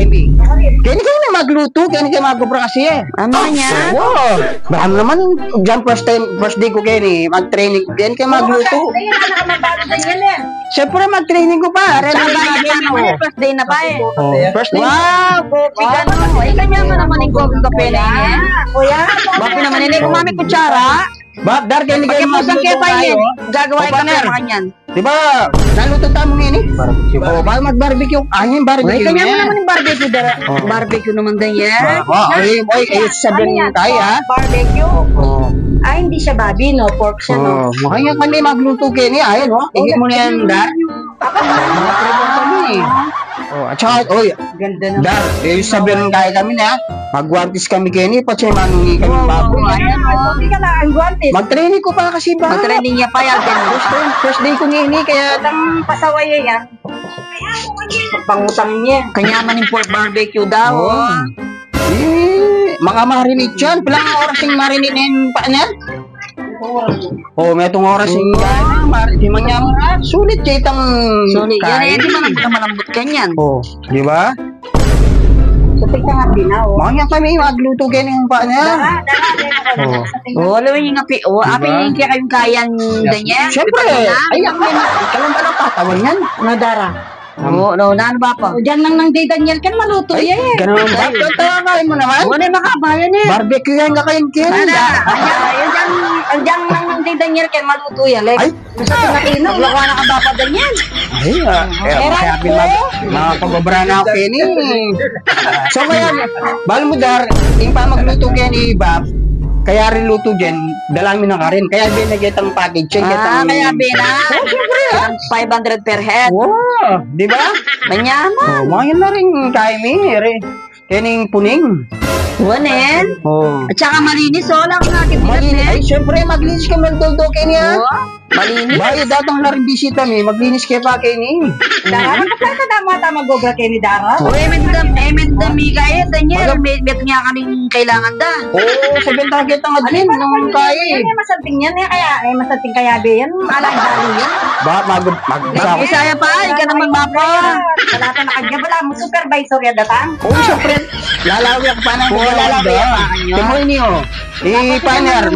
mi. Kaya kayo na magluto, kaya kayo magubra kasi eh. Ano niya? Oo. Baka naman, dyan first day ko kayo ni, mag-training ko, kaya kayo magluto. Siyempre, mag-training ko pa. First day na pa eh. First day. Wow, kopi ka naman. Ay, kanya mo naman yung kopi ka pwede eh. Kuya, bakit naman hindi kumamit kutsara? Ba, dar kayo kayo Pagkipusan kayo pa yun. Gagawa ka na mga yan. Diba, naluto tayo mga ini? Oo, bago mag-barbecue. Yung barbecue. Ay, kanya mo naman yung barbecue. Barbecue naman din yan. Ay, sabihin tayo ha. Barbecue? Ay, hindi siya babi, no? Pork siya, no? Makanya kami magluto kayo niya. Ayun, no? Tingin mo na yan, dar. At saka, Ganda na. dar, sabihin tayo kami na. Mag-guantis kami kayo niya. Pati manungi kami baboy. Hindi ka na ang guantes. Mag-training ko pa kasi ba? Mag-training niya pa yan. First day ko ngayon kaya Ang pasaway yan. Pangutang niya. Kanya man yung pork barbecue daw. mga marinate yan. Pilang oras yung marinate na yung paan yan? May itong oras yung di man yan. Sulit siya itang Sulit yan. Hindi man malambot kanyan. Di ba? Satik ka nga binaw. Makanya kami magluto ganyan yung paan yan. Alam yung api. Api yung kaya kayong kayan ganyan. Siyempre. Ay, kalang ka ng patawan yan. Nadara. No, ano ba pa? O dyan lang ng Day Daniel kan maluto yan. Ganun ba? Tawain mo naman. Wala makabayan eh. Barbecue yan ka kayong kirin. Ang dyan lang ng Day Daniel kan maluto yan. Ay. Sa pinakino. Maglakaw na kababa Daniel. Sabi mga pababara na ako kini. So kaya, bal mo dar, yung pa magluto kaya ni Bab, kaya rin luto dyan, dalami na ka rin. Kaya binagyan ang package. Kaya bina. 500 per head. Wow, di ba? Manyaman. Mga na rin kaya mi, kaya ning puning. Wanen. At saka malinis, lang natin. Ay, syempre, maglinis ka magdoldo kaya niya. Malinis. Bayo, datang na rin bisita mi, maglinis kayo pa kaya ni. Dara, kapag ka na mata mag-obra kayo ni Dara? Emen dami kaya, Daniel. May nga kaming kailangan da. Sa bentagit ang admin, nung kaya eh. Yan, masanting yan. Masanting kaya ba yan? Alang-dali yan. Isaya pa, ika naman mapa. Kalata na kanya, wala mo supervisor yan datang. Syempre, lalawi ako pa ng lalawi ako. Tumoy niyo. Paner,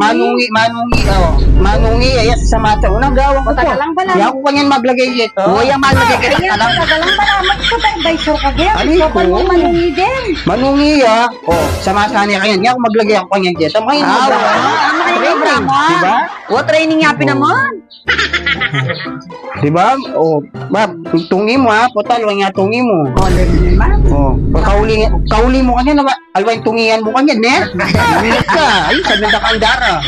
manungi, ayas sa mata. Unang gawa ko po. Lang ba lang? Kaya ako kanyan maglagay ito. Yung maglagay ka Ayan, tagalang ba lang? Mag-supervisor ka kaya? Ay, ko. Manungi din. Manungi sa mata niya kanyan. Kaya ako maglagay ako kanyan dito. Training. Diba? Training nga naman. Diba? Bab, tungi mo putal, wala nga tungi mo. Kauli mo kanyan, alwa yung tungian mo kanyan, ne? Ay, sabi na kandara.